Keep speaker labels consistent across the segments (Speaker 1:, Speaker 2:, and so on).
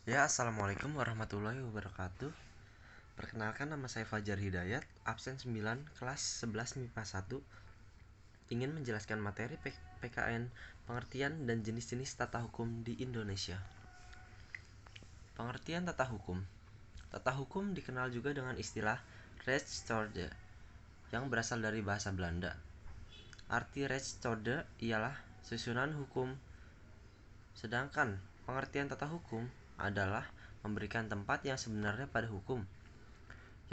Speaker 1: Ya, Assalamualaikum warahmatullahi wabarakatuh. Perkenalkan, nama saya Fajar Hidayat, absen 9 kelas 11 MIPA 1. Ingin menjelaskan materi PKN, pengertian dan jenis-jenis tata hukum di Indonesia. Pengertian tata hukum. Tata hukum dikenal juga dengan istilah rechtsorde yang berasal dari bahasa Belanda. Arti rechtsorde ialah susunan hukum, sedangkan pengertian tata hukum adalah memberikan tempat yang sebenarnya pada hukum.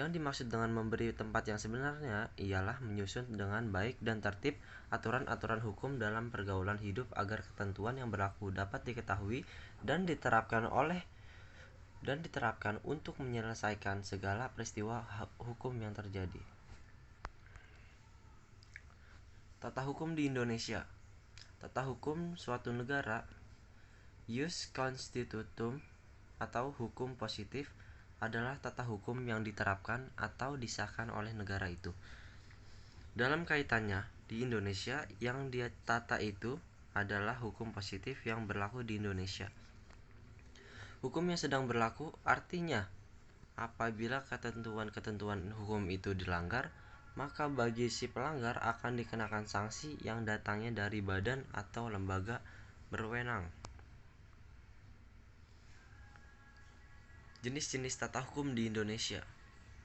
Speaker 1: Yang dimaksud dengan memberi tempat yang sebenarnya ialah menyusun dengan baik dan tertib aturan-aturan hukum dalam pergaulan hidup agar ketentuan yang berlaku dapat diketahui dan diterapkan untuk menyelesaikan segala peristiwa hukum yang terjadi. Tata hukum di Indonesia. Tata hukum suatu negara, ius constitutum atau hukum positif, adalah tata hukum yang diterapkan atau disahkan oleh negara itu. Dalam kaitannya, di Indonesia yang ditata itu adalah hukum positif yang berlaku di Indonesia. Hukum yang sedang berlaku artinya apabila ketentuan-ketentuan hukum itu dilanggar, maka bagi si pelanggar akan dikenakan sanksi yang datangnya dari badan atau lembaga berwenang. Jenis-jenis tata hukum di Indonesia.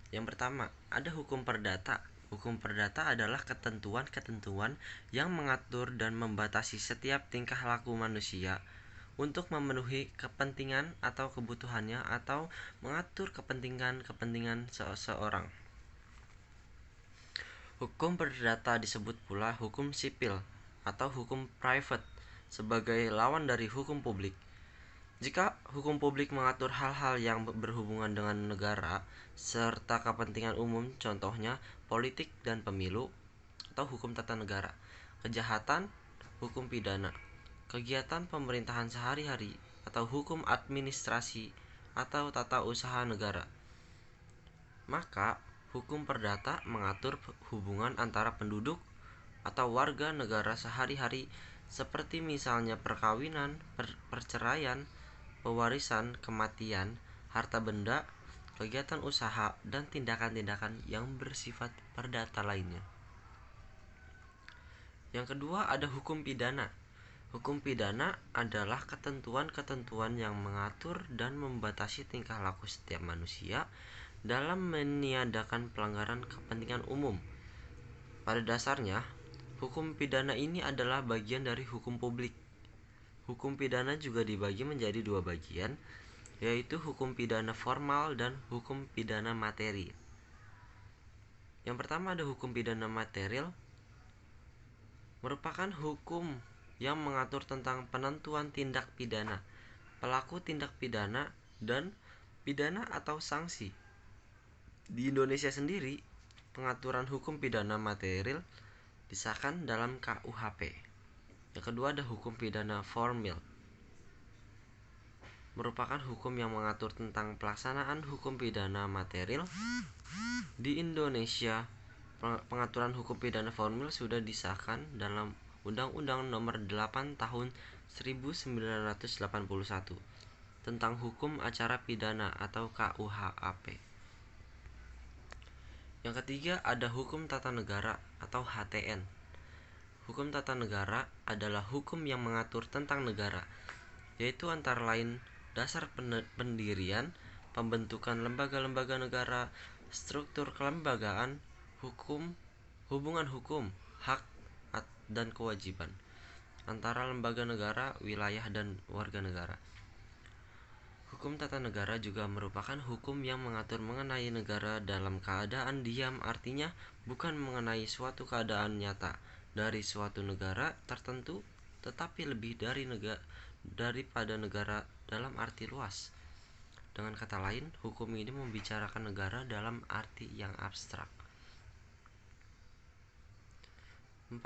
Speaker 1: Yang pertama, ada hukum perdata. Hukum perdata adalah ketentuan-ketentuan yang mengatur dan membatasi setiap tingkah laku manusia untuk memenuhi kepentingan atau kebutuhannya atau mengatur kepentingan seseorang. Hukum perdata disebut pula hukum sipil atau hukum private sebagai lawan dari hukum publik. Jika hukum publik mengatur hal-hal yang berhubungan dengan negara serta kepentingan umum, contohnya politik dan pemilu, atau hukum tata negara, kejahatan, hukum pidana, kegiatan pemerintahan sehari-hari, atau hukum administrasi atau tata usaha negara, maka hukum perdata mengatur hubungan antara penduduk atau warga negara sehari-hari, seperti misalnya perkawinan, perceraian, pewarisan, kematian, harta benda, kegiatan usaha, dan tindakan-tindakan yang bersifat perdata lainnya. Yang kedua, ada hukum pidana. Hukum pidana adalah ketentuan-ketentuan yang mengatur dan membatasi tingkah laku setiap manusia dalam meniadakan pelanggaran kepentingan umum. Pada dasarnya, hukum pidana ini adalah bagian dari hukum publik. Hukum pidana juga dibagi menjadi dua bagian, yaitu hukum pidana formal dan hukum pidana materi. Yang pertama ada hukum pidana material, merupakan hukum yang mengatur tentang penentuan tindak pidana, pelaku tindak pidana, dan pidana atau sanksi. Di Indonesia sendiri, pengaturan hukum pidana material disahkan dalam KUHP. Yang kedua ada hukum pidana formil, merupakan hukum yang mengatur tentang pelaksanaan hukum pidana material. Di Indonesia, pengaturan hukum pidana formil sudah disahkan dalam Undang-Undang Nomor 8 Tahun 1981 tentang Hukum Acara Pidana atau KUHAP. Yang ketiga ada hukum tata negara atau HTN. Hukum tata negara adalah hukum yang mengatur tentang negara, yaitu antara lain dasar pendirian, pembentukan lembaga-lembaga negara, struktur kelembagaan, hubungan hukum, hak dan kewajiban antara lembaga negara, wilayah, dan warga negara. Hukum tata negara juga merupakan hukum yang mengatur mengenai negara dalam keadaan diam, artinya bukan mengenai suatu keadaan nyata dari suatu negara tertentu, tetapi lebih daripada negara dalam arti luas. Dengan kata lain, hukum ini membicarakan negara dalam arti yang abstrak. 4.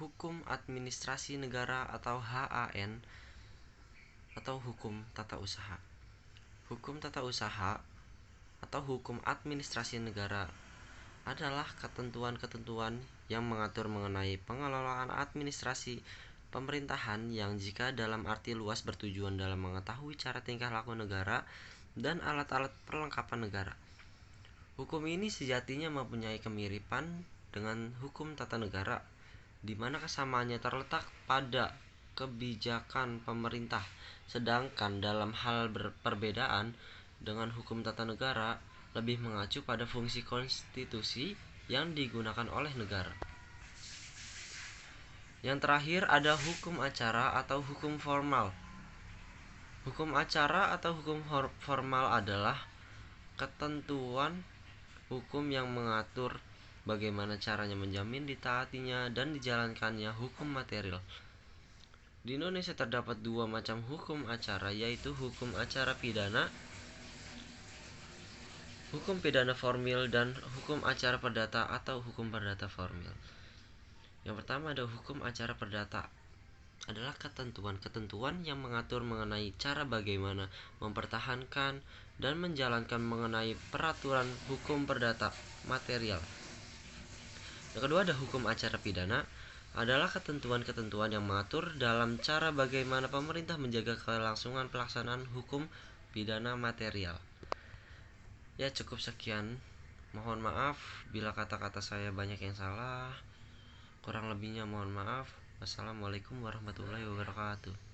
Speaker 1: Hukum administrasi negara atau HAN atau hukum tata usaha. Hukum tata usaha atau hukum administrasi negara adalah ketentuan-ketentuan yang mengatur mengenai pengelolaan administrasi pemerintahan yang jika dalam arti luas bertujuan dalam mengetahui cara tingkah laku negara dan alat-alat perlengkapan negara. Hukum ini sejatinya mempunyai kemiripan dengan hukum tata negara, di mana kesamaannya terletak pada kebijakan pemerintah, sedangkan dalam hal perbedaan dengan hukum tata negara lebih mengacu pada fungsi konstitusi yang digunakan oleh negara. Yang terakhir ada hukum acara atau hukum formal. Hukum acara atau hukum formal adalah ketentuan hukum yang mengatur bagaimana caranya menjamin ditaatinya dan dijalankannya hukum material. Di Indonesia terdapat dua macam hukum acara, yaitu hukum acara pidana, hukum pidana formil, dan hukum acara perdata atau hukum perdata formil. Yang pertama ada hukum acara perdata, adalah ketentuan-ketentuan yang mengatur mengenai cara bagaimana mempertahankan dan menjalankan mengenai peraturan hukum perdata material. Yang kedua ada hukum acara pidana, adalah ketentuan-ketentuan yang mengatur dalam cara bagaimana pemerintah menjaga kelangsungan pelaksanaan hukum pidana material. Ya, cukup sekian. Mohon maaf bila kata-kata saya banyak yang salah. Kurang lebihnya mohon maaf. Wassalamualaikum warahmatullahi wabarakatuh.